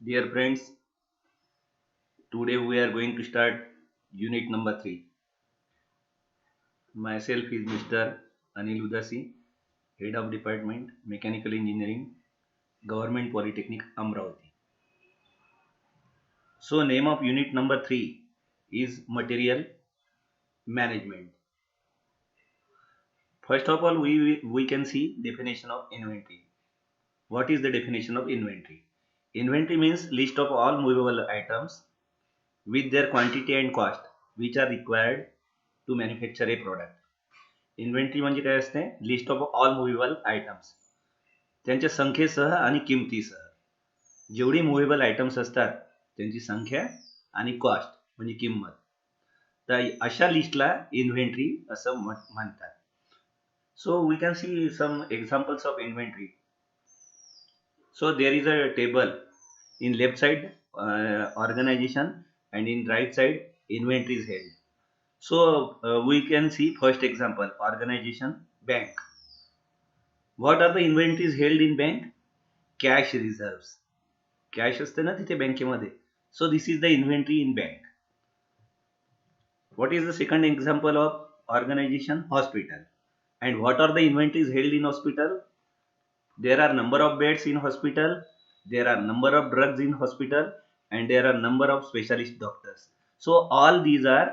Dear friends, today we are going to start unit number 3. Myself is Mr. Anil Udasi, Head of Department Mechanical Engineering, Government Polytechnic Amravati. So name of unit number 3 is Material Management. First of all, we can see definition of inventory. What is the definition of inventory? Inventory means list of all movable items with their quantity and cost which are required to manufacture a product. Inventory म्हणजे काय असते? List of all movable items, त्यांच्या संख्येसह आणि किमतीसह. जेवढी movable items असतात त्यांची संख्या आणि कॉस्ट म्हणजे किंमत, तर अशा लिस्टला इन्व्हेंटरी असं म्हणतात. So we can see some examples of inventory. So there is a table in left side organization and in right side inventory is held. So we can see first example, organization, bank. What are the inventories held in bank? Cash reserves. Cash असते ना तिथे बँकेमध्ये. So this is the inventory in bank. What is the second example of organization? Hospital. And what are the inventories held in hospital? There are number of beds in hospital, there are number of drugs in hospital, and there are number of specialist doctors. So all these are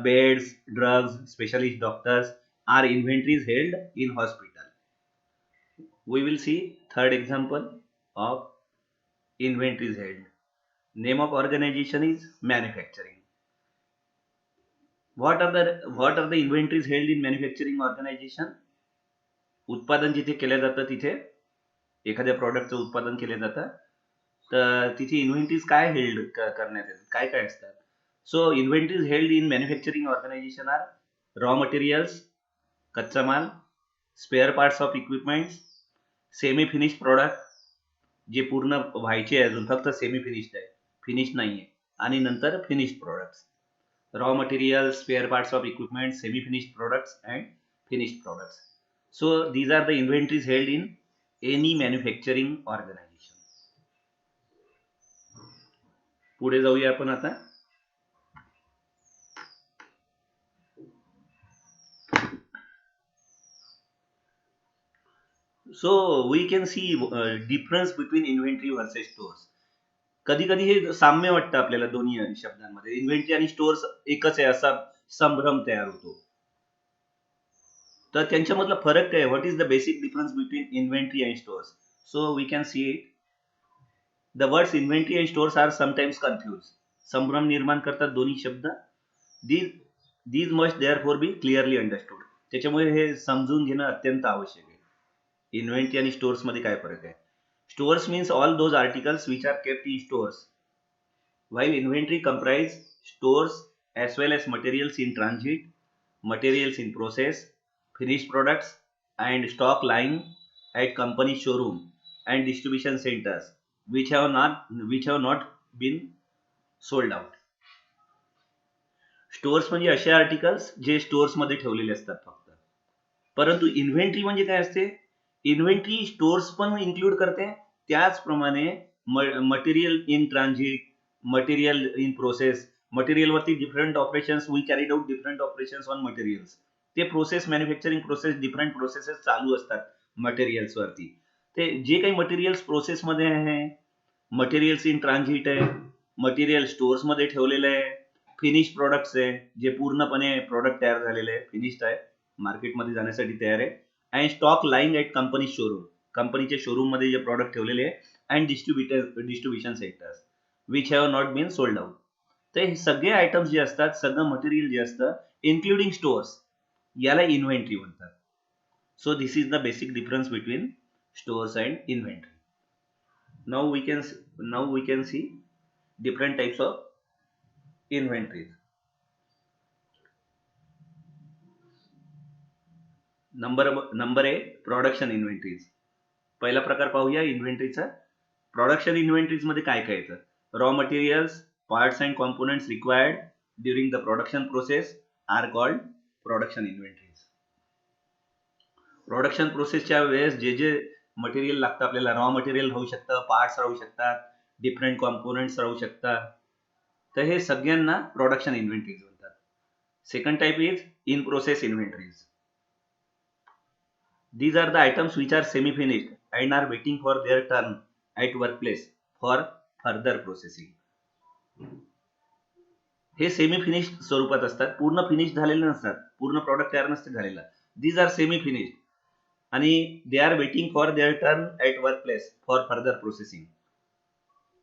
beds, drugs, specialist doctors are inventories held in hospital. We will see third example of inventories held. Name of organization is manufacturing. What are the inventories held in manufacturing organization? उत्पादन जिथे केलं जातं, तिथे एखाद्या प्रॉडक्टचं उत्पादन केलं जातं, तर तिथे इन्व्हेंटरीज काय हेल्ड करण्यात येतात, काय काय असतात? So inventories held in manufacturing organisation are raw materials, कच्चा माल, spare parts of equipments, semi finish product जे पूर्ण व्हायचे आहे अजून, फक्त सेमी फिनिश्ड आहे, फिनिश नाही आहे, आणि नंतर finished products. Raw materials, spare parts of equipment, semi finished products and finished products. So these are the inventories held in any manufacturing organization. पुढे जाऊया आपण आता. So we can see difference between inventory versus stores. कधी कधी हे साम्य वाटतं आपल्याला दोन्ही शब्दांमध्ये. इन्व्हेंटरी आणि स्टोअर्स एकच आहे असा संभ्रम तयार होतो. तर त्यांच्यामधला फरक काय? What is the basic difference between inventory and stores? So we can see it. The words inventory and stores are sometimes confuse. संभ्रम निर्माण करतात दोन्ही शब्द. These must therefore be clearly understood. त्याच्यामुळे हे समजून घेणं अत्यंत आवश्यक आहे. इन्व्हेंटरी आणि स्टोअर्स मध्ये काय फरक आहे? Stores means all those articles which are kept in stores, while inventory comprise stores as well as materials in transit, materials in process, finished products, and stock lying at company showroom and distribution centers which have not been sold out. Stores म्हणजे असे articles जे stores मध्ये ठेवलेले असतात फक्त. परंतु inventory म्हणजे काय असते? इन्व्हेंटरी स्टोअर्स पण इन्क्लूड करते, त्याचप्रमाणे material in transit, material in process. मटेरियलवरती different operations, we carried out different operations on materials. ते process, manufacturing process, different processes चालू असतात मटेरियल्सवरती. ते जे काही मटेरियल्स प्रोसेसमध्ये आहे, मटेरियल्स इन ट्रान्झिट आहे, मटेरियल स्टोअर्समध्ये ठेवलेलं आहे, फिनिश प्रोडक्ट्स आहे जे पूर्णपणे प्रोडक्ट तयार झालेले आहे, फिनिश्ड आहे, मार्केटमध्ये जाण्यासाठी तयार आहे, and stock lying at company showroom, कंपनीच्या शोरूम मध्ये जे प्रॉडक्ट ठेवलेले आहे, and distribution centres which have not been sold out. तर हे सगळे आयटम्स जे असतात, सगळं मटेरियल जे असतं इन्क्लुडिंग स्टोअर्स, याला इन्व्हेंटरी म्हणतात. So this is the basic difference between stores and inventory. Now we can see different types of inventories. Number A, production inventories. पहिला प्रकार पाहूया इन्व्हेंटरीचा. प्रोडक्शन इन्व्हेंटरीज मध्ये काय काय येतं? Raw materials, parts and components required during the production process are called production inventories. Production प्रोसेसच्या वेळेस जे जे मटेरियल लागतं आपल्याला, रॉ मटेरियल राहू शकतं, पार्ट्स राहू शकतात, डिफरंट कॉम्पोनंट्स राहू शकतात. तर हे सगळ्यांना प्रोडक्शन इन्व्हेंटरीज म्हणतात. Second type is in process inventories. These are the items which are semi-finished and are waiting for their turn at workplace for further processing. हे सेमी फिनिश्ड स्वरूपात असतात, पूर्ण फिनिश झालेले नसतात, पूर्ण प्रॉडक्ट तयार नसते झालेला. दीज आर सेमी फिनिश्ड आणि they are waiting for their turn at work place for further processing.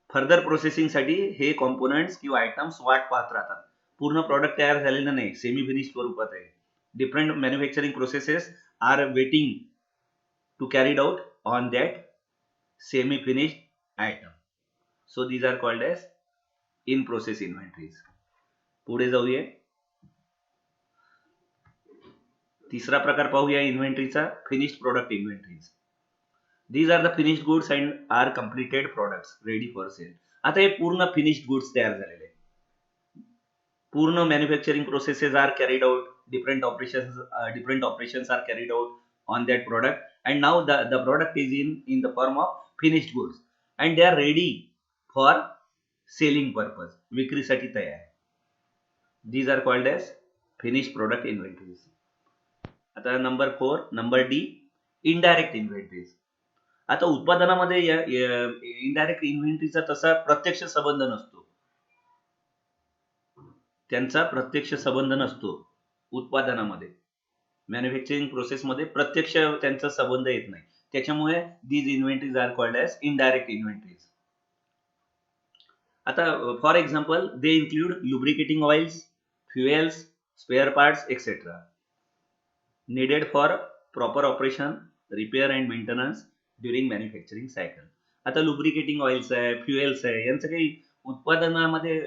Further processing साठी हे कॉम्पोनंट्स किंवा आयटम्स वाट पाहत राहतात. पूर्ण प्रॉडक्ट तयार झालेलं नाही, सेमी फिनिश स्वरूपात आहे. Different manufacturing processes are waiting to carried out on that semi finished item. So these are called as in process inventories. पुढे जाऊया. तिसरा प्रकार पाहूया इन्व्हेंटरीचा, finished product inventories. These are the finished goods and are completed products ready for sale. आता हे पूर्ण finished goods तयार झालेले, पूर्ण manufacturing processes are carried out, different operations are carried out on that product, and now the product is in the form of finished goods and they are ready for selling purpose, विक्रीसाठी तयार. These are called as finished product inventories. आता number 4, number D, indirect inventories. आता उत्पादनामध्ये indirect इन्व्हेंटरीचा तसा प्रत्यक्ष संबंध नसतो, त्यांचा प्रत्यक्ष संबंध नसतो उत्पादनामध्ये. मॅन्युफॅक्चरिंग प्रोसेसमध्ये प्रत्यक्ष त्यांचा संबंध येत नाही, त्याच्यामुळे these inventories are called as indirect inventories. आता for example, they include lubricating oils, fuels, spare parts etcetera needed for proper operation, repair and maintenance during manufacturing cycle. आता लुब्रिकेटिंग ऑइल्स आहे, फ्युएल्स आहे, यांचं काही उत्पादनामध्ये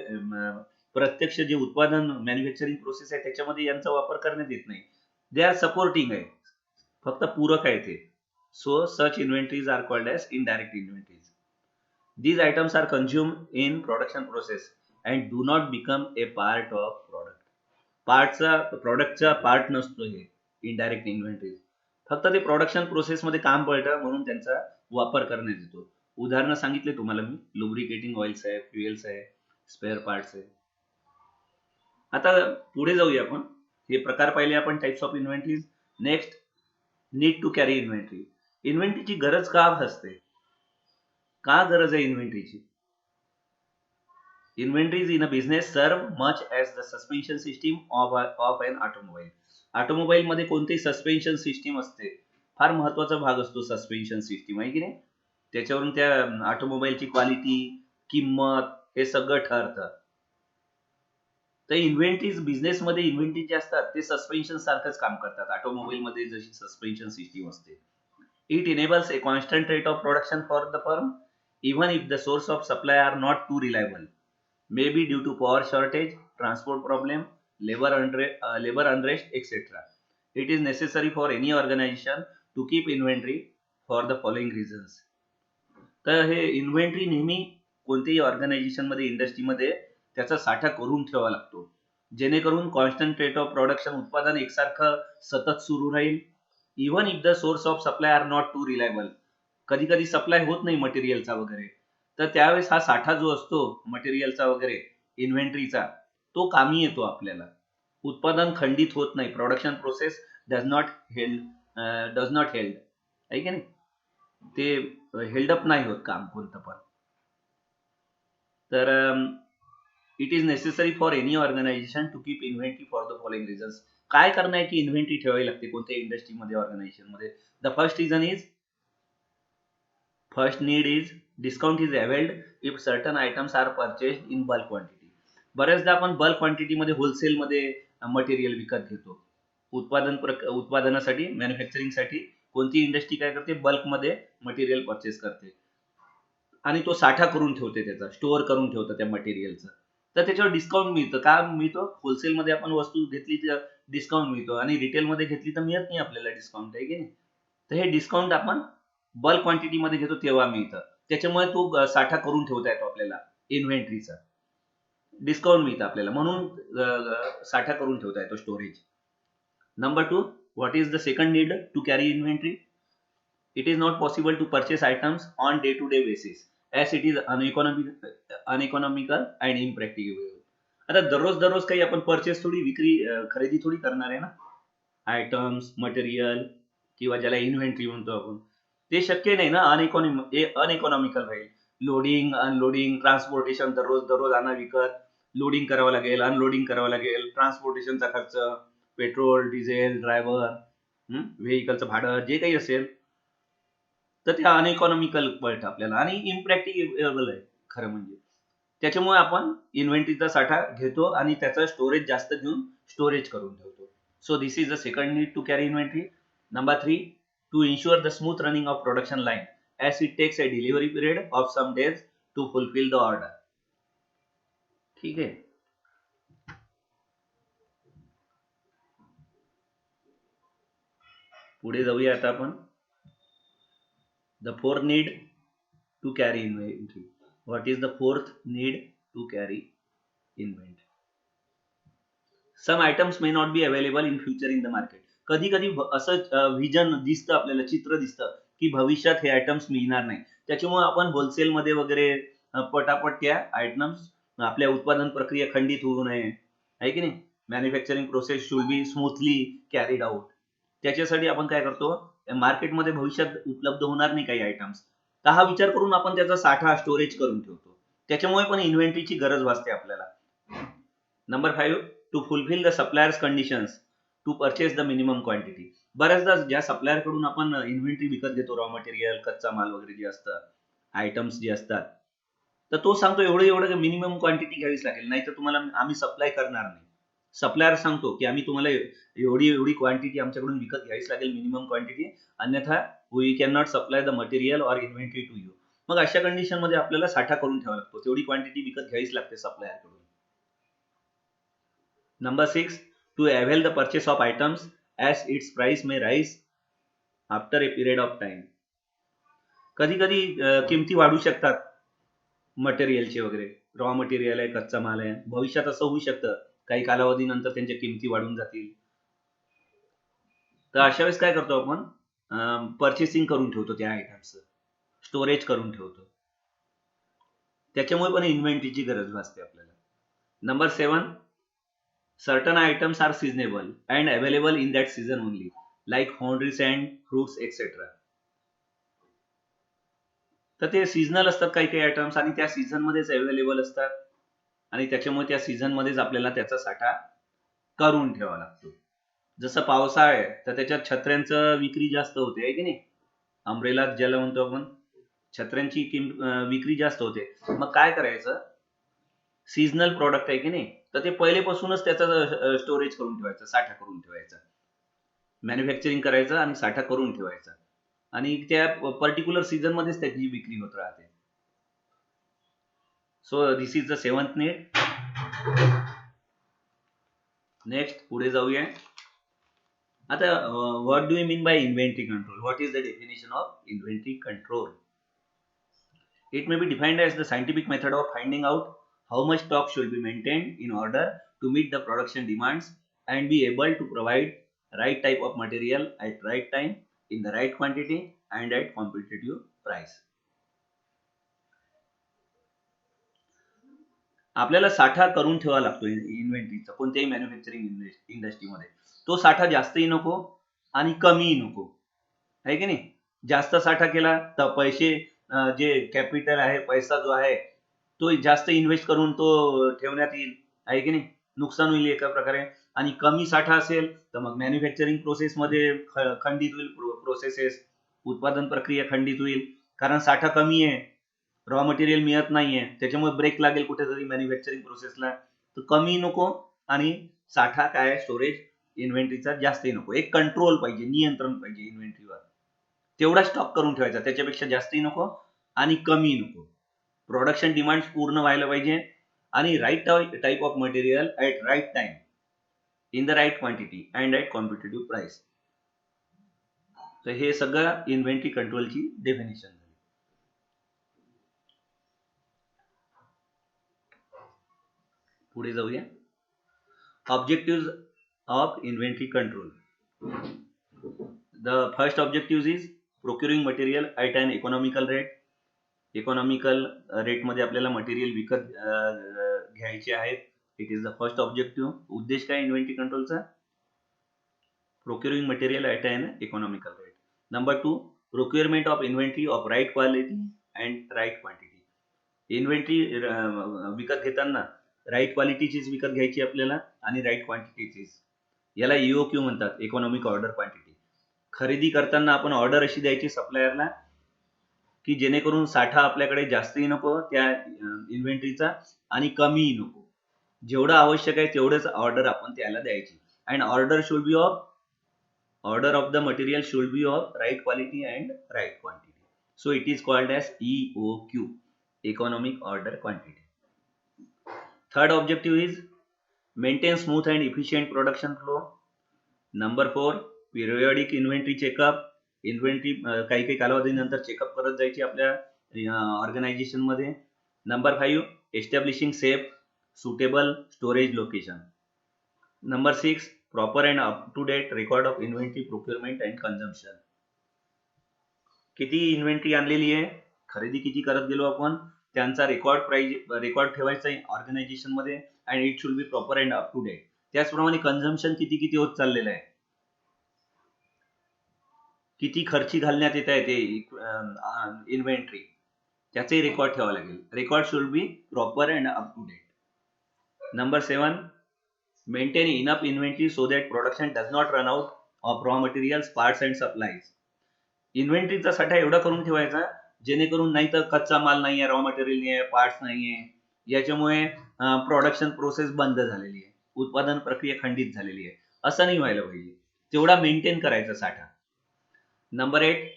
प्रत्यक्ष जे उत्पादन मॅन्युफॅक्चरिंग प्रोसेस आहे त्याच्यामध्ये यांचा वापर करण्यात येत नाही. दे आर सपोर्टिंग आहे, फक्त पूरक आहे ते. So such inventories are called as indirect inventories. These items are consumed in production process and do not become a part of product. प्रोडक्टचा पार्ट नसतो हे इनडायरेक्ट इन्व्हेंटरीज, फक्त ते प्रोडक्शन प्रोसेस मध्ये काम पडतं म्हणून त्यांचा वापर करण्यात येतो. उदाहरण सांगितले तुम्हाला मी, लुब्रिकेटिंग ऑइल्स आहे, फ्युएल्स आहे, स्पेअर पार्ट्स आहे. आता पुढे जाऊया आपण. हे प्रकार पाहिले आपण types of inventories. Next, need to carry inventory. इन्व्हेंटरीची गरज का असते, का गरज आहे इन्व्हेंटरीची? Inventories in a business serve much as the suspension system of an automobile. Automobile मध्ये कोणतेही सस्पेन्शन सिस्टीम असते, फार महत्वाचा भाग असतो सस्पेन्शन सिस्टीम, आहे की नाही? त्याच्यावरून त्या ऑटोमोबाईलची क्वालिटी, किंमत हे सगळं ठरतं. तर इन्व्हेंटरीज बिझनेसमध्ये इन्व्हेंटरी जे असतात ते सस्पेन्शन सारखंच काम करतात, ऑटोमोबाईल मध्ये जशी सस्पेन्शन सिस्टीम असते. It enables a constant rate of production for the firm even if the source of supply are not too reliable, maybe due to power shortage, transport problem, labor unrest, etc. It is necessary for any organization to keep inventory for the following reasons. तर हे inventory नेहमी कोणत्याही organisation मध्ये, इंडस्ट्रीमध्ये त्याचा साठा करून ठेवावा लागतो, जेणेकरून कॉन्स्टंट रेट ऑफ प्रोडक्शन, उत्पादन एकसारखं सतत सुरू राहील. Even if the source of supply are not too reliable, कधी कधी सप्लाय होत नाही मटेरियलचा वगैरे, तर त्यावेळेस हा साठा जो असतो मटेरियलचा वगैरे, इन्व्हेंटरीचा, तो कामी येतो आपल्याला. उत्पादन खंडित होत नाही, production process does not held, आहे की नाही? ते हेल्डअप नाही होत काम कोणतं पण. तर it is necessary for any organisation to keep inventory for the following reasons. काय करणं आहे की इन्व्हेंटरी ठेवावी लागते कोणत्याही इंडस्ट्रीमध्ये, ऑर्गनायझेशनमध्ये? The first need is discount is availed if certain items are purchased in bulk quantity. बऱ्याचदा आपण बल्क क्वांटिटीमध्ये, होलसेलमध्ये मटेरियल विकत घेतो. उत्पादनासाठी, मॅन्युफॅक्चरिंगसाठी कोणती इंडस्ट्री काय करते, बल्कमध्ये मटेरियल परचेस करते आणि तो साठा करून ठेवते, त्याचा स्टोअर करून ठेवतं त्या मटेरियलचं. तर त्याच्यावर डिस्काउंट मिळतं. का मिळतो? होलसेलमध्ये आपण वस्तू घेतली तर डिस्काउंट मिळतो आणि रिटेलमध्ये घेतली तर मिळत नाही आपल्याला डिस्काउंट, आहे की नाही? तर हे डिस्काउंट आपण बल्क क्वांटिटीमध्ये घेतो तेव्हा मिळतं, त्याच्यामुळे तो साठा करून ठेवता येतो आपल्याला इन्व्हेंटरीचा. डिस्काउंट मिळतं आपल्याला म्हणून साठा करून ठेवता येतो, storage. Number 2, what is the second need to carry inventory? It is not possible to purchase items on day to day basis as it is uneconomical and impracticable. आता दररोज काही आपण परचेस थोडी खरेदी थोडी करणार आहे ना. आयटम्स, मटेरियल किंवा ज्याला इन्व्हेंटरी म्हणतो आपण, ते शक्य नाही ना. अनइकॉनॉमिकल राहील. लोडिंग, अनलोडिंग, ट्रान्सपोर्टेशन, दररोज आणा विकत, लोडिंग करावं लागेल, अनलोडिंग करावं लागेल, ट्रान्सपोर्टेशनचा खर्च, पेट्रोल, डिझेल, ड्रायव्हर, व्हेकलचं भाडं, जे काही असेल तर ते अनइकॉनॉमिकल पडतं आपल्याला आणि इम्प्रॅक्टिकेबल आहे खरं म्हणजे. त्याच्यामुळे आपण इन्व्हेंटरीचा साठा घेतो आणि त्याचं स्टोरेज जास्त घेऊन स्टोरेज करून ठेवतो. So this is the second need to carry inventory. Number 3, to ensure the smooth running of production line as it takes a delivery period of some days to fulfill the order. ठीक आहे. पुढे जाऊया आता आपण. The fourth need to carry inventory. What is the fourth need to carry inventory? Some items may not be available in future in the market. कधी कधी असं vision दिसतं आपल्याला, चित्र दिसतं की भविष्यात हे आयटम्स मिळणार नाही. त्याच्यामुळे आपण होलसेलमध्ये वगैरे पटापट त्या आयटम्स, आपल्या उत्पादन प्रक्रिया खंडित होऊ नये, आहे की नाही. Manufacturing process should be smoothly carried out. त्याच्यासाठी आपण काय करतो, मार्केटमध्ये भविष्यात उपलब्ध होणार नाही काही आयटम्स, तर हा विचार करून आपण त्याचा साठा स्टोरेज करून ठेवतो. त्याच्यामुळे पण इन्व्हेंटरीची गरज भासते आपल्याला. Number 5, to fulfil the suppliers conditions to purchase the minimum quantity. बऱ्याचदा ज्या सप्लायर कडून आपण इन्व्हेंटरी विकत घेतो, रॉ मटेरियल, कच्चा माल वगैरे जे असतं, आयटम्स जे असतात, तर तो सांगतो एवढं मिनिमम क्वांटिटी घ्यावीच लागेल, नाही तर तुम्हाला आम्ही सप्लाय करणार नाही. सप्लायर सांगतो की आम्ही तुम्हाला एवढी क्वांटिटी आमच्याकडून विकत घ्यावीच लागेल, मिनिमम क्वांटिटी, अन्यथा we can not supply the material or inventory to you. मग अशा कंडिशन मध्ये आपल्याला साठा करून ठेवावा लागतो, तेवढी क्वांटिटी विकत घ्यावीच लागते सप्लायर कडून. Number 6, to avail the purchase of items as its price may rise after a period of time. कधी कधी किमती वाढू शकतात मटेरियलचे वगैरे, रॉ मटेरियल आहे, कच्चा माल आहे, भविष्यात असं होऊ शकतं काही कालावधीनंतर त्यांच्या किमती वाढून जातील. तर अशा वेळेस काय करतो आपण, परचेसिंग करून ठेवतो, त्या आयटम्सचं स्टोरेज करून ठेवतो. त्याच्यामुळे पण इन्व्हेंटरीची गरज भासते आपल्याला. Number 7, certain items are seasonable and available in that season only, like laundries and fruits etc. तर ते सीझनल असतात काही आयटम्स आणि त्या सीझन मध्येच अवेलेबल असतात आणि त्याच्यामुळे त्या सीझन मध्येच आपल्याला त्याचा साठा करून ठेवावा लागतो. जसं पावसाळा आहे तर त्याच्यात छत्र्यांचं विक्री जास्त होते, आहे की नाही. अम्ब्रेला ज्याला म्हणतो आपण, छत्र्यांची विक्री जास्त होते. मग काय करायचं, सीझनल प्रॉडक्ट आहे की नाही, तर ते पहिलेपासूनच त्याचा स्टोरेज करून ठेवायचं, साठा करून ठेवायचा, मॅन्युफॅक्चरिंग करायचं आणि साठा करून ठेवायचा आणि त्या पर्टिक्युलर सीझन मध्येच त्याची विक्री होत राहते. So this is the 7th need. Next पुढे जाऊया. आता what do you mean by inventory control? What is the definition of inventory control? It may be defined as the scientific method of finding out how much stock should be maintained in order to meet the production demands and be able to provide right type of material at right time in the right quantity and at competitive price. आपल्याला साठा करून ठेवावा लागतो इन्व्हेंटरीचा कोणत्याही manufacturing इंडस्ट्रीमध्ये. तो साठा जास्तही नको आणि कमीही नको, आहे की नाही. जास्त साठा केला तर पैसे, जे कॅपिटल आहे, पैसा जो आहे तो जास्त इन्व्हेस्ट करून तो ठेवण्यात येईल, आहे की नाही, नुकसान होईल एका प्रकारे. आणि कमी साठा असेल तर मग मॅन्युफॅक्चरिंग प्रोसेसमध्ये खंडित होईल प्रोसेसेस, उत्पादन प्रक्रिया खंडित होईल, कारण साठा कमी आहे, रॉ मटेरियल मिळत नाहीये, त्याच्यामुळे ब्रेक लागेल कुठेतरी मॅन्युफॅक्चरिंग प्रोसेसला. तर कमी नको आणि साठा काय, स्टोरेज इन्व्हेंटरीचा जास्तही नको. एक कंट्रोल पाहिजे, नियंत्रण पाहिजे इन्व्हेंटरीवर. तेवढा स्टॉक करून ठेवायचा, त्याच्यापेक्षा जास्तही नको आणि कमी नको. प्रोडक्शन डिमांड पूर्ण व्हायला पाहिजे आणि right type of material at right time in the right quantity and at competitive price. तर हे सगळं इन्व्हेंटरी कंट्रोलची डेफिनेशन झाली. पुढे जाऊया. Objective of inventory control. The first objective is procuring material at an economical rate. Economical रेटमध्ये आपल्याला material विकत घ्यायचे आहेत. It is the first objective. उद्देश काय इन्व्हेंटरी कंट्रोलचा? Procuring material at an economical rate. Number 2, procurement of inventory of right quality and right quantity. Inventory विकत घेताना राईट क्वालिटीचीच विकत घ्यायची आपल्याला आणि राईट क्वांटिटीचीच. याला EOQ म्हणतात, इकॉनॉमिक ऑर्डर क्वांटिटी. खरेदी करताना आपण ऑर्डर अशी द्यायची सप्लायरला की जेणेकरून साठा आपल्याकडे जास्तही नको त्या इन्व्हेंटरीचा आणि कमीही नको. जेवढं आवश्यक आहे तेवढंच ऑर्डर आपण त्याला द्यायची. And order of the material should be of right quality and right quantity. So it is called as EOQ, economic order quantity. Third objective is maintain smooth and efficient production flow. Number 4, periodic inventory checkup. Inventory काही कालावधीनंतर checkup करत जायची आपल्या organisation मध्ये. Number 5, establishing safe suitable storage location. Number 6, proper and up to date record of inventory procurement and consumption. किती inventory आणलेली आहे, खरेदी किती करत गेलो आपण, त्यांचा रेकॉर्ड ठेवायचा ऑर्गनायझेशन मध्ये. And it should be proper and up to date. त्याचप्रमाणे कन्झम्पशन किती होत चाललेलं आहे, किती खर्ची घालण्यात येत आहे ते इन्व्हेंटरी, त्याचंही रेकॉर्ड ठेवावं लागेल. Record should be proper and up to date. Number 7, maintain enough inventory so that production does not run out of raw materials, parts and supplies. इन्व्हेंटरीचा साठा एवढा करून ठेवायचा जेणेकरून नाही तर कच्चा माल नाही आहे, रॉ मटेरियल नाही आहे, पार्ट्स नाही आहे, याच्यामुळे प्रोडक्शन प्रोसेस बंद झालेली आहे, उत्पादन प्रक्रिया खंडित झालेली आहे. असं नाही व्हायला पाहिजे, तेवढा मेंटेन करायचा साठा. Number 8,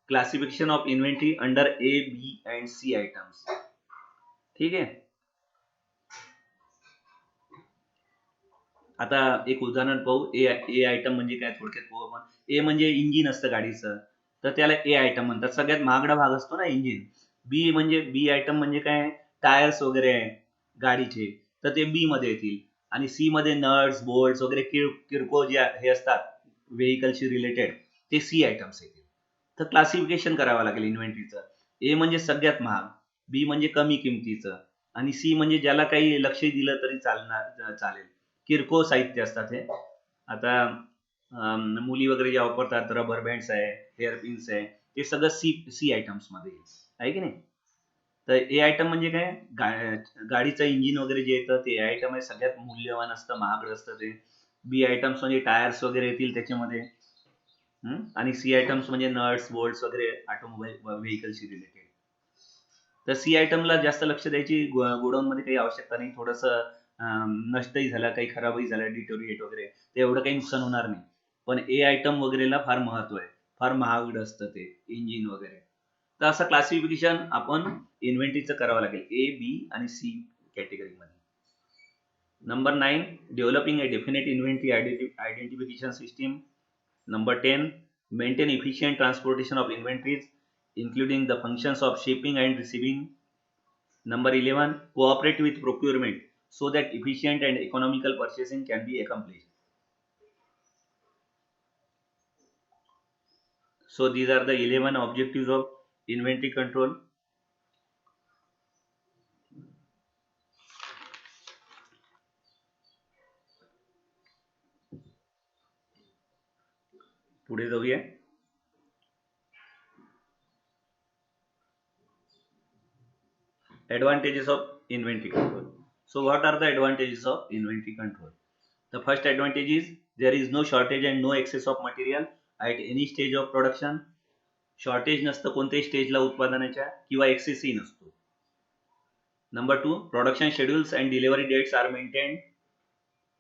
classification of inventory under A, B and C items. ठीक आहे. आता एक उदाहरण पाहू. ए आयटम म्हणजे काय थोडक्यात पाहू आपण. ए म्हणजे इंजिन असतं गाडीचं, तर त्याला ए आयटम म्हणतात, सगळ्यात महागडा भाग असतो ना इंजिन. बी आयटम म्हणजे काय, टायर्स वगैरे गाडीचे, तर ते बी मध्ये येतील. आणि सी मध्ये नट्स बोल्ट्स वगैरे किरकोळ जे हे असतात व्हेकलशी रिलेटेड, ते सी आयटम्स येतील. तर क्लासिफिकेशन करावं लागेल इन्व्हेंटरीचं. ए म्हणजे सगळ्यात महाग, बी म्हणजे कमी किमतीचं, आणि सी म्हणजे ज्याला काही लक्ष दिलं तरी चालेल, किरकोळ साहित्य असतात हे. आता मुली वगैरे ज्या वापरतात, रबर बँड्स आहे, हेअर पिन्स आहे, ते सगळं सी आयटम्स मध्ये आहे की नाही. तर ए आयटम म्हणजे काय, गाडीचं इंजिन वगैरे जे येतं ते ए आयटम आहे, सगळ्यात मूल्यवान असतं, महागड असतं ते. बी आयटम्स म्हणजे टायर्स वगैरे येतील त्याच्यामध्ये. आणि सी आयटम्स म्हणजे नट्स बोल्ट्स वगैरे ऑटोमोबाईल व्हेकलशी रिलेटेड. तर सी आयटमला जास्त लक्ष द्यायची गोडाऊन मध्ये काही आवश्यकता नाही. थोडंसं नष्टही झालं, काही खराबही झालं, डिटोरिएट वगैरे, ते एवढं काही नुकसान होणार नाही. पण ए आयटम वगैरेला फार महत्व आहे, फार महागड असतं ते इंजिन वगैरे. तर असं क्लासिफिकेशन आपण इन्व्हेंटरीचं करावं लागेल A, B आणि C कॅटेगरीमध्ये. Number 9, developing a definite inventory identification system. Number 10, maintain efficient transportation of inventories including the functions of shipping and receiving. Number 11, cooperate with procurement so that efficient and economical purchasing can be accomplished. So these are the 11 objectives of inventory control. पुढे जाऊया. Advantages of inventory control. So what are the advantages of inventory control? The first advantage is there is no shortage and no excess of material at any stage of production. Shortage नसतं कोणत्याही स्टेजला उत्पादनाच्या, किंवा एक्सेसही नसतो. Number 2, production schedules and delivery dates are maintained.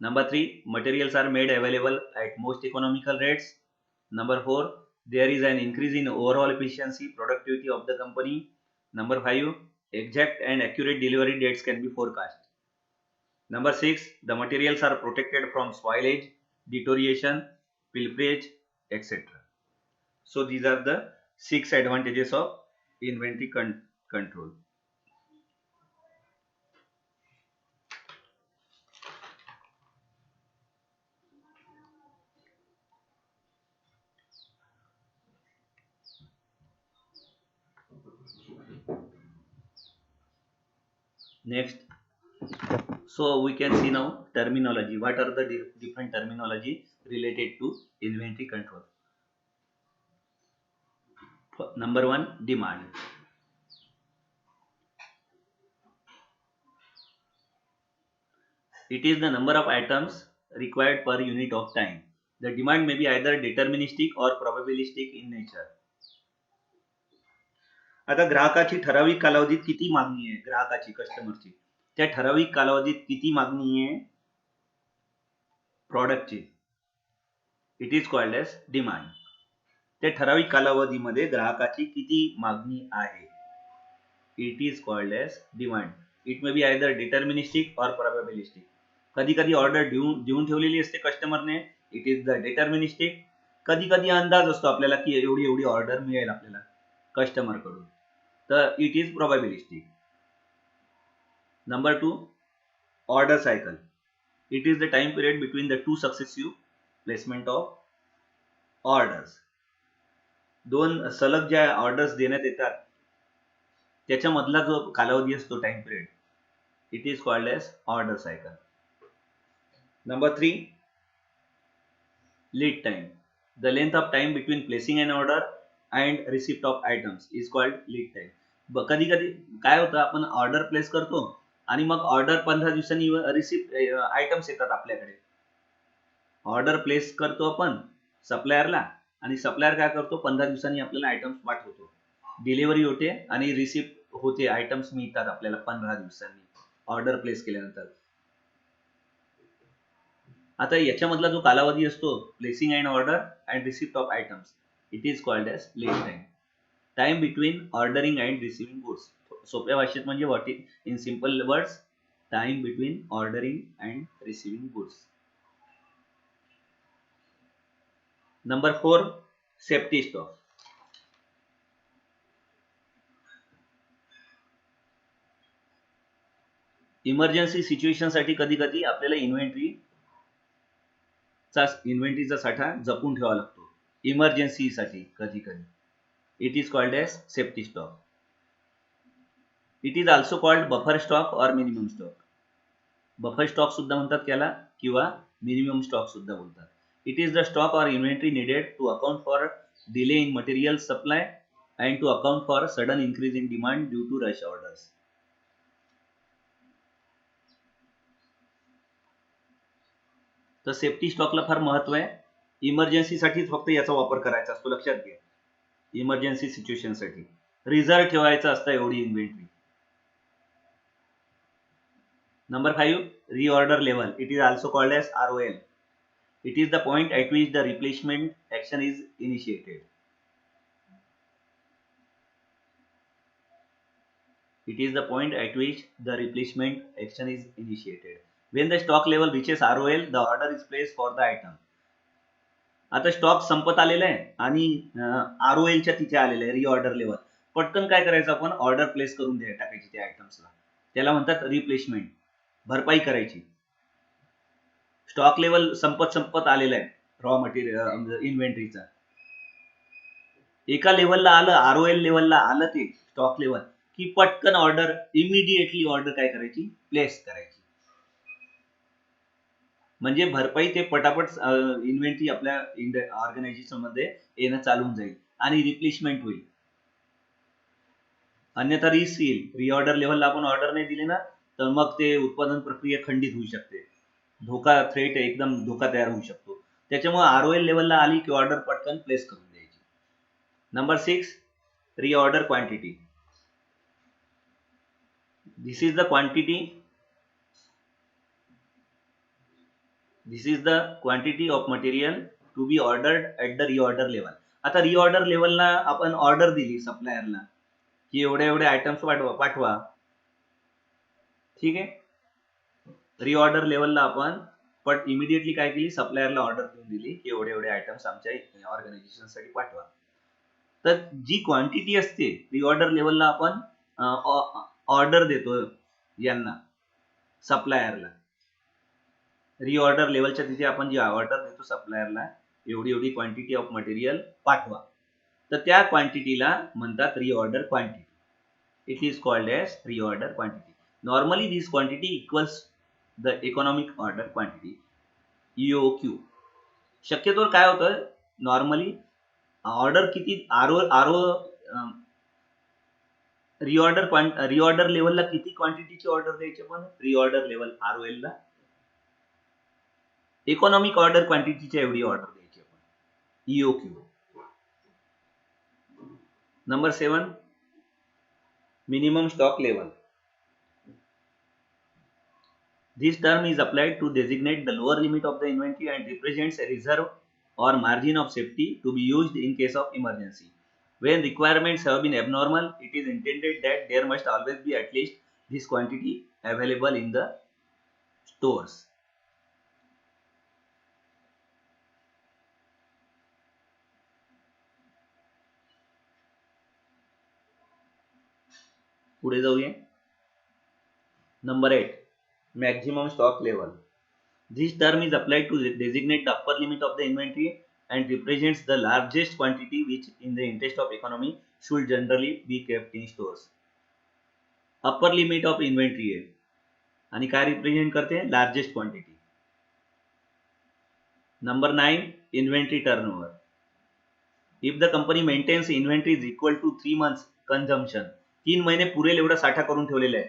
Number 3, materials are made available at most economical rates. Number 4, there is an increase in overall efficiency, productivity of the company. Number 5, exact and accurate delivery dates can be forecast. Number 6, the materials are protected from spoilage, deterioration, pilferage, etc. So these are the 6 advantages of inventory control. Next, so we can see now terminology. What are the different terminology related to inventory control? Number one, demand. It is the number of items required per unit of time. The demand may be either deterministic or probabilistic in nature. आता ग्राहकाची ठराविक कालावधीत किती मागणी आहे, ग्राहकाची कस्टमरची त्या ठराविक कालावधीत किती मागणी आहे प्रॉडक्टची, it is called as demand. त्या ठराविक कालावधीमध्ये ग्राहकाची किती मागणी आहे, it is called as demand. It may be either deterministic और प्रोबॅबिलिस्टिक. कधी कधी ऑर्डर देऊन ठेवलेली असते कस्टमरने, इट इज द डिटर्मिनिस्टिक. कधी कधी अंदाज असतो आपल्याला की एवढी एवढी ऑर्डर मिळेल आपल्याला कस्टमर कडून, तर it is probabilistic. Number two, order cycle. It is the time period between the two successive placement of orders. दोन सलग ज्या ऑर्डर्स देण्यात येतात त्याच्यामधला जो कालावधी असतो time period, it is called as order cycle. Number three, lead time. The length of time between placing an order and receipt of items is called lead time. कधी कधी काय होतं, आपण ऑर्डर प्लेस करतो आणि मग ऑर्डर 15 दिवसांनी receipt items येतात आपल्याकडे. ऑर्डर प्लेस करतो आपण सप्लायरला आणि सप्लायर काय करतो, 15 दिवसांनी आपल्याला आयटम्स पाठवतो, डिलिव्हरी होते आणि रिसिप्ट होते, आयटम्स मिळतात आपल्याला 15 दिवसांनी ऑर्डर प्लेस केल्यानंतर. आता याच्यामधला जो कालावधी असतो placing and order and receipt of items, it is called as lead time. Time between ordering and receiving goods. सोप्या भाषेत म्हणजे what is in simple words, time between ordering and receiving goods. Number four, safety stock. Emergency situation साठी कधी कधी आपल्याला इन्व्हेंटरीचा साठा जपून ठेवावा लागतो इमर्जन्सी साठी कधी कधी. It is called as safety stock. It is also called buffer stock और मिनिमम स्टॉक. बफर स्टॉक सुद्धा म्हणतात त्याला किंवा मिनिमम स्टॉक सुद्धा बोलतात. इट इज द स्टॉक और inventory needed to account for delay in material supply and to account for sudden increase in demand due to rush orders. तर safety स्टॉकला फार महत्व आहे. इमर्जन्सी साठी फक्त याचा वापर करायचा असतो, लक्षात घ्या. इमर्जन्सी सिच्युएशन साठी रिझर्व ठेवायचं असतं एवढी inventory. Number 5, reorder level. It is also called as ROL. It is the point at which the replacement action is initiated. It is the point at which the replacement action is initiated. When the stock level reaches ROL, the order is placed for the item. आता stock संपत आलेला आहे आणि ROL च्या तिथे आलेला आहे reorder level. पटकन काय करायचं, आपण ऑर्डर प्लेस करून टाकायची त्या आयटम्सला. त्याला म्हणतात रिप्लेसमेंट, भरपाई करायची. स्टॉक लेवल संपत आलेला आहे रॉ मटेरियल इन्व्हेंटरीचा. एका लेवलला आलं, ROL लेवलला आलं ते स्टॉक लेवल, की पटकन ऑर्डर इमिडिएटली ऑर्डर काय करायची, प्लेस करायची. म्हणजे भरपाई ते पटापट इन्व्हेंटरी आपल्या ऑर्गनायझेशन मध्ये येणं चालून जाईल आणि रिप्लेसमेंट होईल. अन्यथा रिस्क येईल. रिऑर्डर लेवलला आपण ऑर्डर नाही दिली ना, तर मग ते उत्पादन प्रक्रिया खंडित होऊ शकते, थ्रेट एकदम धोका तयार होऊ शकतो. त्याच्यामुळे ROL लेवलला आली की ऑर्डर पटकन प्लेस करून द्यायची. Number 6, reorder quantity. This is the quantity of material to be ordered at the reorder level. आता रिऑर्डर लेवलला आपण ऑर्डर दिली सप्लायरला की एवढ्या एवढ्या आयटम्स पाठवा, ठीक आहे. रिऑर्डर लेवलला आपण इमिडिएटली काय केली, सप्लायरला ऑर्डर देऊन दिली की एवढे एवढे आयटम्स आमच्या ऑर्गनायझेशन साठी पाठवा. तर जी क्वांटिटी असते रिऑर्डर लेवलला आपण ऑर्डर देतो यांना, सप्लायरला. रिऑर्डर लेवलच्या तिथे आपण जी ऑर्डर देतो सप्लायरला, एवढी एवढी क्वांटिटी ऑफ मटेरियल पाठवा, तर त्या क्वांटिटीला म्हणतात reorder quantity. It is called as reorder quantity. Normally this quantity equals the economic order quantity EOQ. शक्यतोवर काय होतं नॉर्मली ऑर्डर किती आरओ रिऑर्डर लेवलला किती क्वांटिटीची ऑर्डर द्यायची पण रिऑर्डर लेवल आरओएल ला इकॉनॉमिक ऑर्डर क्वांटिटीची एवढी ऑर्डर द्यायची आपण EOQ. Number 7, minimum stock level. This term is applied to designate the lower limit of the inventory and represents a reserve or margin of safety to be used in case of emergency. When requirements have been abnormal, it is intended that there must always be at least this quantity available in the stores. पुढे जाऊया. Number 8, maximum stock level. This term is applied to designate the upper limit of the inventory and represents the largest quantity which in the interest of economy should generally be kept in stores. Upper limit of inventory आहे आणि काय represent करते largest quantity. Number 9, inventory turnover. If the company maintains inventory is equal to 3 months consumption, 3 महिने पुरेल एवढा साठा करून ठेवलेला आहे.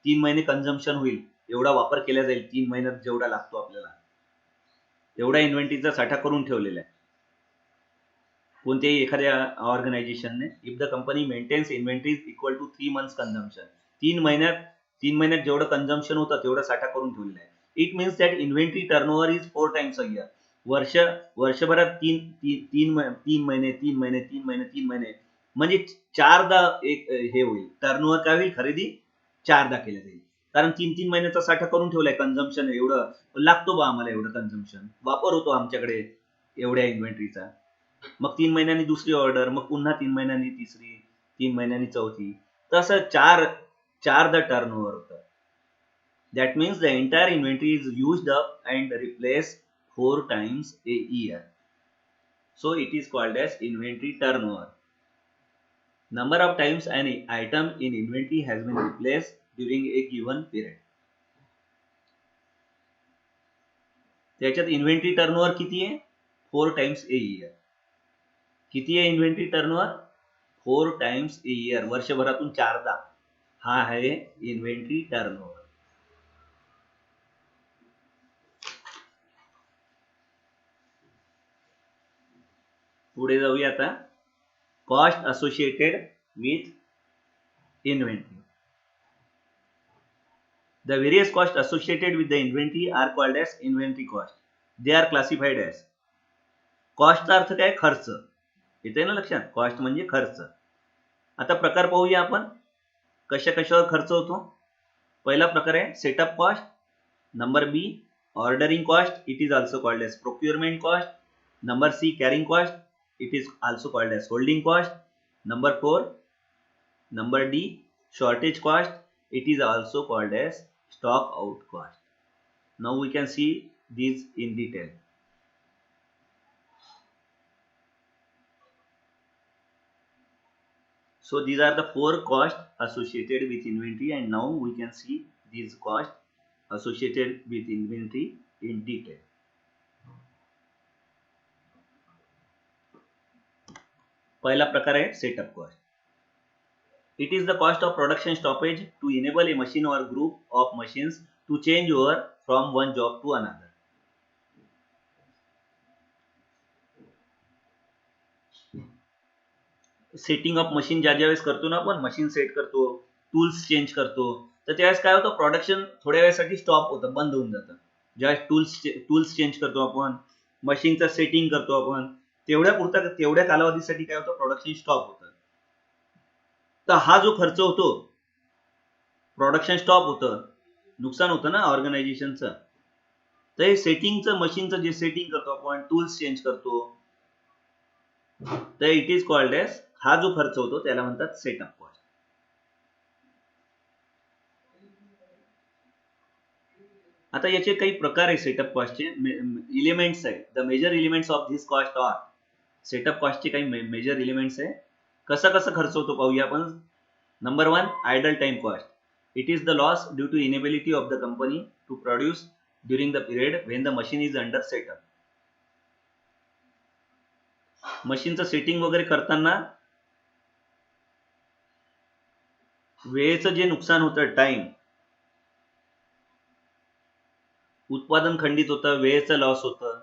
3 महिने कन्झम्पशन होईल एवढा वापर केला जाईल 3 महिन्यात जेवढा लागतो आपल्याला एवढा इन्व्हेंटरीचा साठा करून ठेवलेला आहे कोणत्याही एखाद्या ऑर्गनायझेशनने. If the company maintains inventory is equal to 3 months consumption, 3 महिन्यात जेवढं कन्झम्पशन होतं तेवढा साठा करून ठेवलेला आहे. It means that inventory turnover is 4 times a year. वर्षभरात तीन महिने म्हणजे 4दा एक हे होईल टर्नओव्हर. काय होईल खरेदी 4दा केल्या जाईल कारण 3 महिन्याचा साठा करून ठेवलाय. कन्झम्पशन एवढं लागतो बा आम्हाला, एवढं कन्झम्पन वापर होतो आमच्याकडे एवढ्या इन्व्हेंटरीचा. मग 3 महिन्यांनी दुसरी ऑर्डर, मग पुन्हा 3 महिन्यांनी तिसरी, 3 महिन्यांनी चौथी, तसं 4दा टर्नओव्हर होतं. That means the entire inventory is used up and replaced 4 times a year. So it is called as inventory turnover. Number of times an item in inventory has been replaced during a given period. त्याच्यात inventory turnover किती आहे 4 times a year. किती आहे inventory turnover 4 times a year. वर्षभरातून 4दा हा आहे inventory turnover. पुढे जाऊया आता. Cost associated with inventory. The various costs associated with the inventory are called as inventory cost. They are classified as. कॉस्टचा अर्थ काय खर्च येते ना लक्षात. कॉस्ट म्हणजे खर्च. आता प्रकार पाहूया आपण कशावर खर्च होतो. पहिला प्रकार आहे setup cost. Number B ordering cost, it is also called as procurement cost. Number C carrying cost, it is also called as holding cost. Number 4 number D shortage cost, it is also called as stock out cost. Now we can see these in detail. So these are the 4 costs associated with inventory, and now we can see these costs associated with inventory in detail. पहिला प्रकार आहे setup cost. It is the cost of production stoppage to enable a machine or group of machines to change over from one job to another. Setting of machine ज्यावेळेस करतो ना आपण, machine set करतो, tools change करतो, तर त्यावेळेस काय होतं प्रोडक्शन थोड्या वेळासाठी स्टॉप होतं, बंद होऊन जातं. ज्यावेळेस टूल्स चेंज करतो आपण, मशीनचं सेटिंग करतो आपण, तेवढ्या कालावधीसाठी काय होतं प्रोडक्शन स्टॉप होतं. तर हा जो खर्च होतो प्रोडक्शन स्टॉप होतं, नुकसान होतं ना ऑर्गनायझेशनचं. तर हे सेटिंगचं मशीनचं जे सेटिंग करतो आपण, टूल्स चेंज करतो, तर इट इज कॉल्ड एज, हा जो खर्च होतो त्याला म्हणतात सेटअप कॉस्ट. आता याचे काही प्रकार आहे सेटअप कॉस्टचे, एलिमेंट्स आहेत. The major elements of this cost are, setup कॉस्टचे काही मेजर एलिमेंट्स आहे. कसा खर्च होतो पाहूया आपण. Number 1 idle time cost. It is the loss due to inability of the company to produce during the period when the machine is under setup. मशीनचं setting वगैरे करताना वेळेचं जे नुकसान होतं, टाइम, उत्पादन खंडित होतं, वेळेचं लॉस होतं,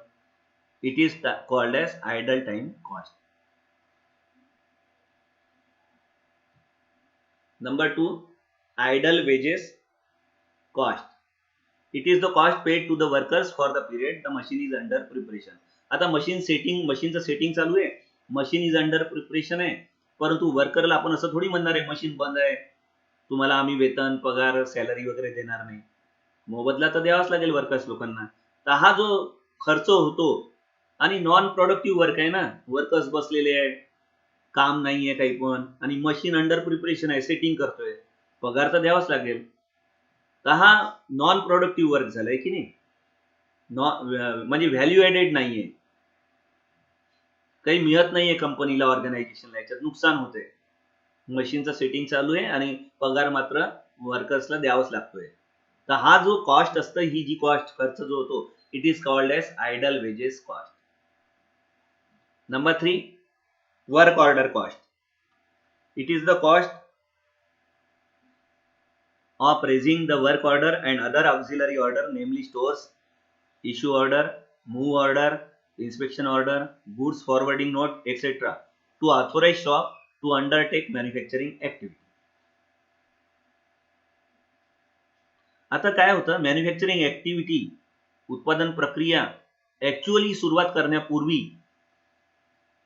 it is called as idle time cost. Number 2, idle wages cost. It is the cost paid to the workers for the period the machine is under preparation. आता मशीनचं सेटिंग चालू आहे, मशीन इज अंडर प्रिपरेशन आहे, परंतु वर्करला आपण असं थोडी म्हणणार आहे मशीन बंद आहे, तुम्हाला आम्ही वेतन, पगार, सॅलरी वगैरे देणार नाही. मोबदला तर द्यावाच लागेल वर्कर्स लोकांना. तर हा जो खर्च होतो, आणि नॉन प्रोडक्टिव्ह वर्क आहे ना, वर्कर्स बसलेले आहे, काम नाही आहे काही पण, आणि मशीन अंडर प्रिपरेशन आहे, सेटिंग करतोय, पगार तर द्यावाच लागेल. तर हा नॉन प्रोडक्टिव्ह वर्क झालाय की नाही, म्हणजे व्हॅल्यू ऍडेड नाहीये, काही मिळत नाहीये कंपनीला, ऑर्गनायझेशनला, याच्यात नुकसान होते. मशीनचं सेटिंग चालू आहे आणि पगार मात्र वर्कर्सला द्यावाच लागतोय. तर हा जो कॉस्ट असतं, ही जी कॉस्ट, खर्च जो होतो, it is called as idle wages cost. Number 3, work order cost. It is the cost of raising the work order and other auxiliary order, namely stores, issue order, move order, inspection order, goods forwarding note, etc. to authorize shop to undertake manufacturing activity. आता काय होतं, manufacturing activity, उत्पादन प्रक्रिया actually सुरुवात करण्यापूर्वी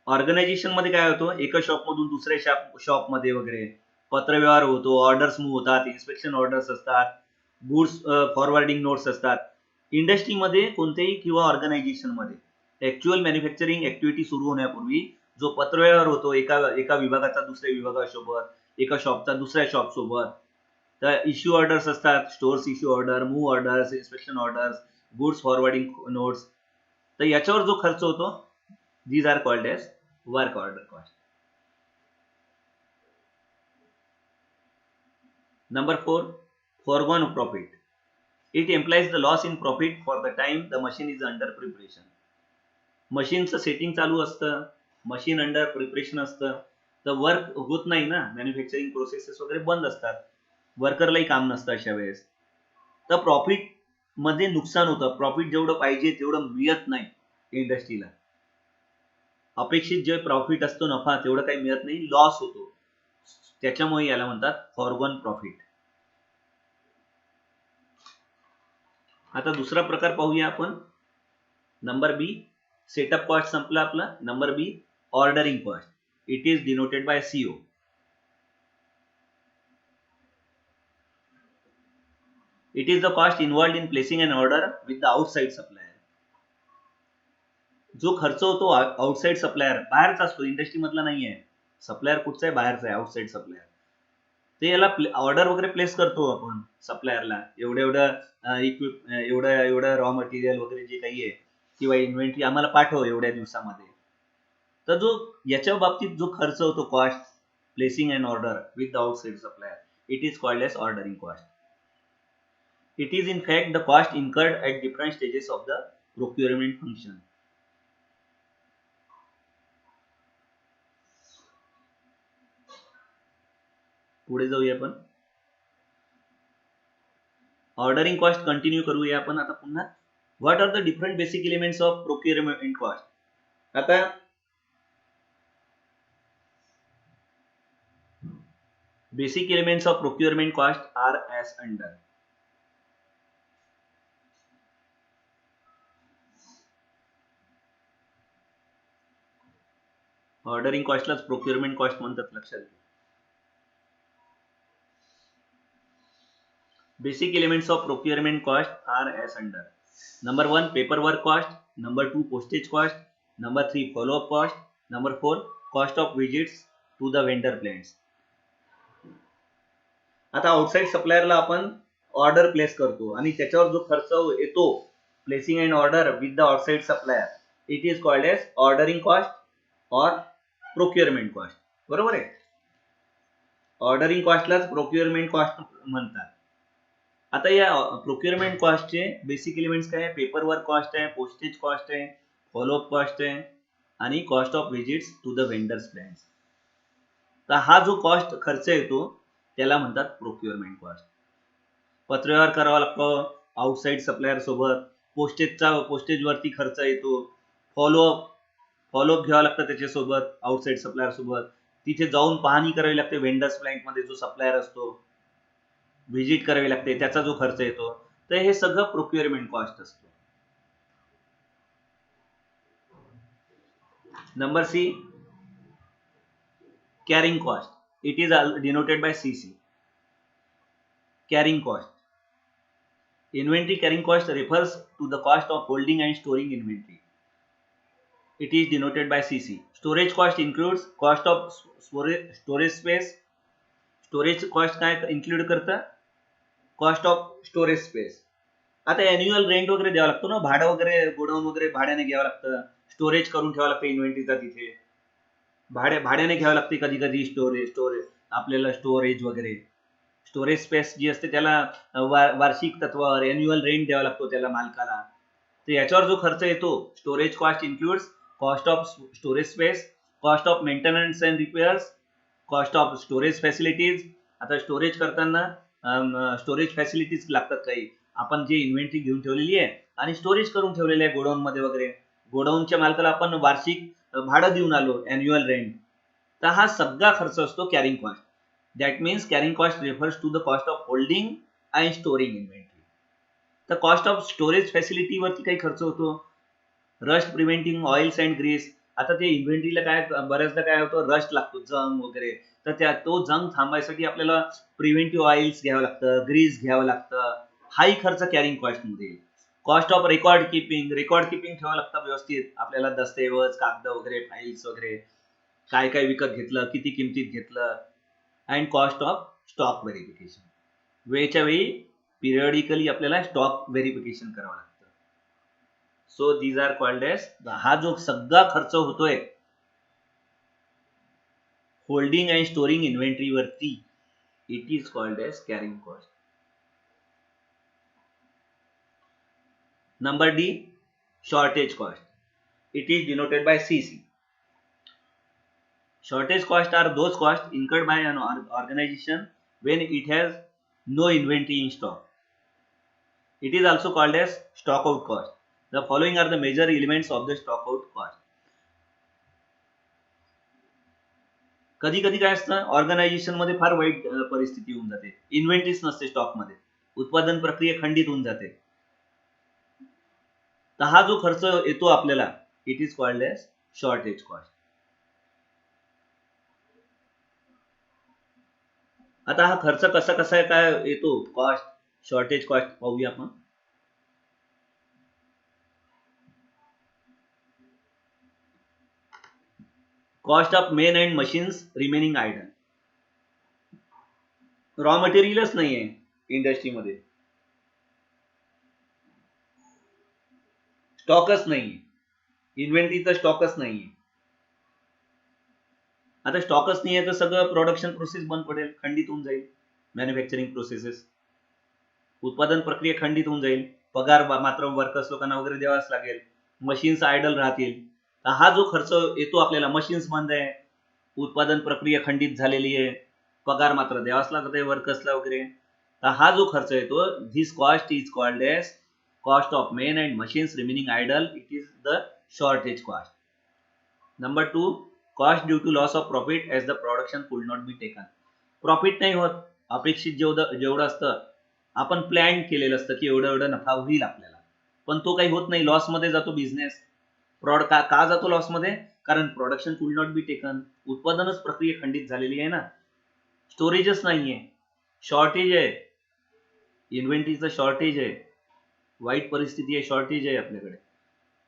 organisation मध्ये काय होतं, एका शॉप मधून दुसऱ्या शॉप मध्ये वगैरे पत्रव्यवहार होतो, ऑर्डर्स मूव्ह होतात, इन्स्पेक्शन ऑर्डर्स असतात, गुड्स फॉरवर्डिंग नोट्स असतात. इंडस्ट्रीमध्ये कोणत्याही किंवा ऑर्गनायझेशन मध्ये ऍक्च्युअल मॅन्युफॅक्चरिंग ऍक्टिव्हिटी सुरू होण्यापूर्वी जो पत्रव्यवहार होतो, एका विभागाचा दुसऱ्या विभागासोबत, एका शॉपचा दुसऱ्या शॉप सोबत, तर इश्यू ऑर्डर्स असतात, stores issue order, move orders, inspection orders, goods forwarding notes. तर याच्यावर जो खर्च होतो, these are called as work order cost. Number 4, foregone profit. It implies the loss in profit for the time the machine is under preparation. मशीनचं setting चालू असतं, machine under preparation असतं, तर वर्क होत नाही ना, मॅन्युफॅक्चरिंग प्रोसेसेस वगैरे बंद असतात, वर्करलाही काम नसतं अशा वेळेस. तर प्रॉफिट मध्ये नुकसान होतं, प्रॉफिट जेवढं पाहिजे तेवढं मिळत नाही इंडस्ट्रीला, अपेक्षित जे प्रॉफिट असतो, नफा, तेवढं काही मिळत नाही, लॉस होतो. त्याच्यामुळे याला म्हणतात फॉरगॉन प्रॉफिट. आता दुसरा प्रकार पाहूया आपण. नंबर बी, सेटअप कॉस्ट संपला आपला. Number B, ordering cost. It is denoted by CO. It is the cost involved in placing an order with the outside supplier. जो खर्च होतो आउटसाइड सप्लायर, बाहेरचा असतो, इंडस्ट्री मधला नाही आहे. सप्लायर कुठचा आहे, बाहेरचा आहे, आउटसाइड सप्लायर. ते याला ऑर्डर वगैरे प्लेस करतो आपण सप्लायरला, एवढं रॉ मटेरियल वगैरे जे काही आहे किंवा इन्व्हेंटरी आम्हाला पाठव एवढ्या दिवसामध्ये. तर जो याच्या बाबतीत जो खर्च होतो, cost placing an order with the outside supplier, it is called as ordering cost. It is in fact the cost incurred at different stages of the procurement function. पुढे जाऊया आपण. ऑर्डरिंग कॉस्ट कंटिन्यू करूया आपण आता पुन्हा. What are the different basic elements of procurement cost. आता basic elements of procurement cost are as under. Ordering कॉस्टलाच procurement cost म्हणतात, लक्षात घ्या. Basic elements of procurement cost are as under. Number 1, paperwork cost. Number 2, postage cost. Number 3, follow-up cost. Number 4, cost of visits to the vendor plants. आता outside सप्लायरला आपण order place करतो आणि त्याच्यावर जो खर्च येतो, placing an order with the outside supplier, it is called as ordering cost और प्रोक्युरमेंट कॉस्ट. बरोबर आहे. ऑर्डरिंग कॉस्टलाच प्रोक्युरमेंट कॉस्ट म्हणतात. आता या प्रोक्युरमेंट कॉस्टचे बेसिक एलिमेंट्स काय आहे? पेपर वर्क कॉस्ट आहे, पोस्टेज कॉस्ट आहे, फॉलोअप कॉस्ट आहे आणि cost of visits to the vendors plans. तर हा जो कॉस्ट खर्च येतो त्याला म्हणतात प्रोक्युरमेंट कॉस्ट. पत्रव्यवहार करावा लागतो आउटसाइड सप्लायर सोबत, पोस्टेज वरती खर्च येतो, फॉलोअप घ्यावा लागतं त्याच्यासोबत आउटसाइड सप्लायर सोबत, तिथे जाऊन पाहणी करावी लागते वेंडर्स प्लॅन्ट मध्ये जो सप्लायर असतो, व्हिजिट करावी लागते, त्याचा जो खर्च येतो. तर हे सगळं प्रोक्युरमेंट कॉस्ट असतो. Number C, carrying cost. It is denoted by CC. Carrying cost. Inventory carrying cost refers to the cost of holding and storing inventory. It is denoted by CC. Storage cost includes cost of storage space. Storage cost काय include करतं? Cost of storage space. आता annual rent वगैरे द्यावं लागतो ना, भाडं वगैरे godown वगैरे भाड्याने घ्यावं लागतं, स्टोरेज करून ठेवावं लागतं इन्व्हेंटरीचा, तिथे भाड्याने घ्यावं लागते कधी कधी स्टोरेज आपल्याला स्टोरेज वगैरे. स्टोरेज स्पेस जी असते त्याला वार्षिक तत्वावर एन्युअल रेंट द्यावा लागतो त्याला मालकाला. तर याच्यावर जो खर्च येतो, storage cost includes cost of storage space, cost of maintenance and repairs, cost of storage facilities. आता स्टोरेज करताना स्टोरेज फॅसिलिटीज लागतात काही, आपण जे इन्व्हेंटरी घेऊन ठेवलेली आहे आणि स्टोरेज करून ठेवलेली आहे गोडाऊन मध्ये वगैरे, गोडाऊनच्या मालकाला आपण वार्षिक भाडं देऊन आलो एन्युअल रेंट. तर हा सगळा खर्च असतो carrying cost. That means carrying cost refers to the cost of holding and storing inventory. The cost of storage facility वरती काही खर्च होतो, rust preventing oils and grease. आता ते इन्व्हेंटरीला काय बऱ्याचदा काय होतं, रस्ट लागतो, जंग वगैरे, तर तो जंग थांबायसाठी आपल्याला प्रिव्हेंटिव्ह ऑइल्स घ्यावं लागतं, ग्रीस घ्यावं लागतं, हाही खर्च कॅरिंग कॉस्ट मध्ये. कॉस्ट ऑफ रेकॉर्ड किपिंग ठेवावं लागतं व्यवस्थित, आपल्याला दस्तऐवज, कागद वगैरे, फाईल्स वगैरे, काय काय विकत घेतलं, किती किमतीत घेतलं. And cost of stock verification. वेळच्या वेळी पिरियडिकली आपल्याला स्टॉक व्हेरिफिकेशन करावं लागतं. So these are called as, हा जो सगळा खर्च होतोय होल्डिंग अँड स्टोरिंग इन्व्हेंटरी वरती, it is called as carrying cost. Number D, shortage cost. It is denoted by CC. Shortage costs are those costs incurred by an organization when it has no inventory in stock. It is also called as stock out cost. The following are the major elements of the stock out cost. कधी कधी काय असतं, organisation मध्ये फार वाईट परिस्थिती होऊन जाते, इन्व्हेंटरीच नसते स्टॉक मध्ये, उत्पादन प्रक्रिया खंडित होऊन जाते. तर हा जो खर्च येतो आपल्याला, it is called as shortage cost. आता हा खर्च कसा कसा काय येतो, कॉस्ट, शॉर्टेज कॉस्ट पाहूया आपण. Cost of men and machines remaining idle. Raw मटेरियलच नाहीये इंडस्ट्रीमध्ये, स्टॉकच नाहीये, इन्व्हेंटरीचा स्टॉकच नाहीये. आता स्टॉकच नाहीये तर सगळं प्रोडक्शन प्रोसेस बंद पडेल, खंडित होऊन जाईल, मॅन्युफॅक्चरिंग प्रोसेसेस, उत्पादन प्रक्रिया खंडित होऊन जाईल, पगार मात्र वर्कर्स लोकांना वगैरे द्यावाच लागेल, मशीन्स आयडल राहतील. हा जो खर्च येतो आपल्याला, मशीन्स बंद आहे, उत्पादन प्रक्रिया खंडित झालेली आहे, पगार मात्र द्यावाच लागत आहे वर्कर्सला वगैरे. तर हा जो खर्च येतो, this cost is called as cost of men and machines remaining idle. It is the shortage cost. Number 2, cost due to loss of profit as the production could not be taken. Profit नाही होत, अपेक्षित जेवढं असतं, आपण plan केलेलं असतं की एवढं नफा होईल आपल्याला, पण तो काही होत नाही, लॉस मध्ये जातो बिझनेस. का जातो लॉस मध्ये? कारण production could not be taken, उत्पादनच प्रक्रिया खंडित झालेली आहे ना, स्टोरेजच नाहीये, शॉर्टेज आहे, इन्व्हेंटरीचं शॉर्टेज आहे, वाईट परिस्थिती आहे, शॉर्टेज आहे आपल्याकडे,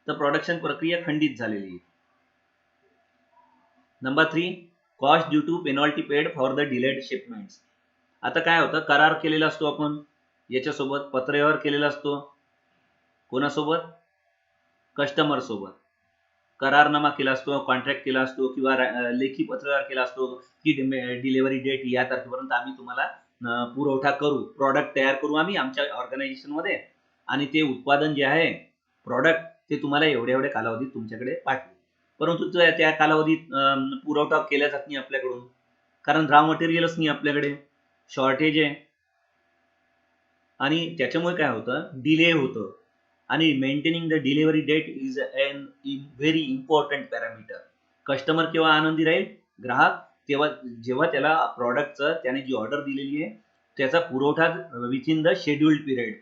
तर प्रोडक्शन प्रक्रिया खंडित झालेली आहे. Number 3, cost due to penalty paid for the delayed shipments. आता काय होतं, करार केलेला असतो आपण याच्यासोबत, पत्रव्यवहार केलेला असतो, कोणासोबत? कस्टमर सोबत करारनामा केला असतो, कॉन्ट्रॅक्ट केला असतो, किंवा लेखी पत्रव्यवहार केला असतो की डिलिव्हरी डेट या तारखेपर्यंत आम्ही तुम्हाला पुरवठा करू, प्रॉडक्ट तयार करू आम्ही आमच्या ऑर्गनायझेशन मध्ये आणि ते उत्पादन जे आहे प्रॉडक्ट ते तुम्हाला एवढ्या एवढ्या कालावधीत तुमच्याकडे पाठवू. परंतु त्या कालावधीत पुरवठा केला जात नाही आपल्याकडून, कारण रॉ मटेरियलच नाही आपल्याकडे, शॉर्टेज आहे. आणि त्याच्यामुळे काय होतं, डिले होतं. आणि maintaining the delivery date is an very important parameter. Customer केव्हा आनंदी राहील, ग्राहक तेव्हा जेव्हा त्याला प्रॉडक्टचं त्याने जी ऑर्डर दिलेली आहे त्याचा पुरवठा विथिन द शेड्युल्ड पिरियड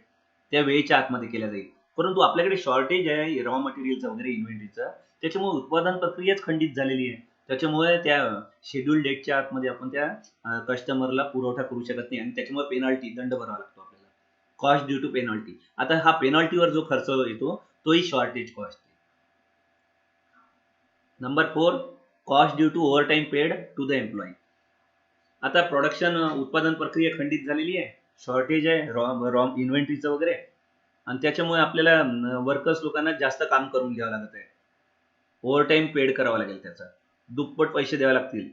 त्या वेळेच्या आतमध्ये केला जाईल. परंतु आपल्याकडे शॉर्टेज आहे रॉ मटेरियलचं वगैरे इन्व्हेंटरीचं, त्याच्यामुळे उत्पादन प्रक्रियाच खंडित झालेली आहे. त्याच्यामुळे त्या शेड्यूल डेटच्या आतमध्ये आपण त्या कस्टमरला पुरवठा करू शकत नाही आणि त्याच्यामुळे पेनल्टी दंड भरावा लागतो आपल्याला, कॉस्ट ड्यू टू पेनल्टी. आता हा पेनल्टीवर जो खर्च येतो तोही shortage cost. Number 4, cost due to overtime paid to the employee. आता प्रोडक्शन उत्पादन प्रक्रिया खंडित झालेली आहे, शॉर्टेज आहे रॉ इन्व्हेंटरीचं वगैरे, आणि त्याच्यामुळे आपल्याला वर्कर्स लोकांना जास्त काम करून घ्यावं लागत आहे. ओव्हर टाइम पेड करावा लागेल, त्याचा दुप्पट पैसे द्यावे लागतील.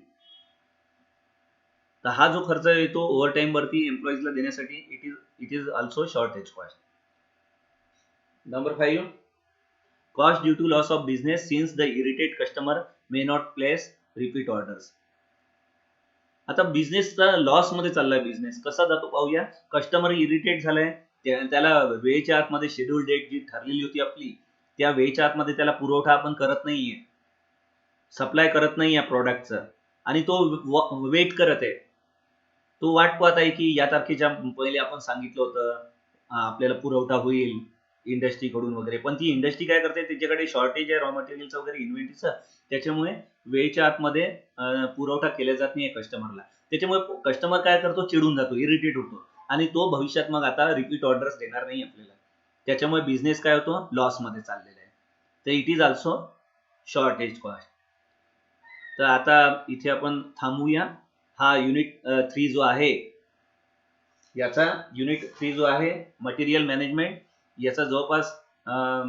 तर हा जो खर्च येतो ओव्हर टाइम वरती एम्प्लॉईजला देण्यासाठी, it is also shortage cost. Number 5, cost due to loss of business since the irritate customer may not place repeat orders. आता बिझनेसचा लॉस मध्ये चाललाय, बिझनेस कसा जातो पाहूया. कस्टमर इरिटेट झालाय, त्याला वेळेच्या आतमध्ये शेड्यूल डेट जी ठरलेली होती आपली त्या वेळेच्या आतमध्ये त्याला पुरवठा आपण करत नाहीये, सप्लाय करत नाही या प्रॉडक्टचं, आणि तो वेट करत आहे, तो वाट पाहत आहे की या तारखेच्या पहिले आपण सांगितलं होतं आपल्याला पुरवठा होईल इंडस्ट्रीकडून वगैरे, पण ती इंडस्ट्री काय करते, त्याच्याकडे शॉर्टेज आहे रॉ मटेरियलचं वगैरे इन्व्हेंटरीचं, त्याच्यामुळे वेळेच्या आतमध्ये पुरवठा केला जात नाही कस्टमरला. त्याच्यामुळे कस्टमर काय करतो, चिडून जातो, इरिटेट होतो, आणि तो भविष्यात मग आता रिपीट ऑर्डर्स देणार नाही आपल्याला. त्याच्यामुळे बिझनेस काय होतो, लॉस मध्ये चाललेला आहे. तर it is also shortage cost. तर आता इथे आपण थांबूया. हा युनिट 3 जो आहे, याचा युनिट 3 जो आहे मटेरियल मॅनेजमेंट, याचा जवळपास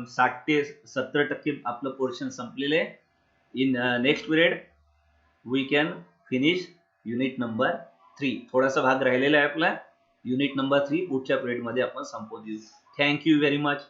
60 ते 70% आपलं पोर्शन संपलेलं आहे. In next period we can finish unit number 3. थोडासा भाग राहिलेला आहे आपला, युनिट नंबर 3 पुढच्या पिरियड मध्ये आपण संपवू देऊ. Thank you very much.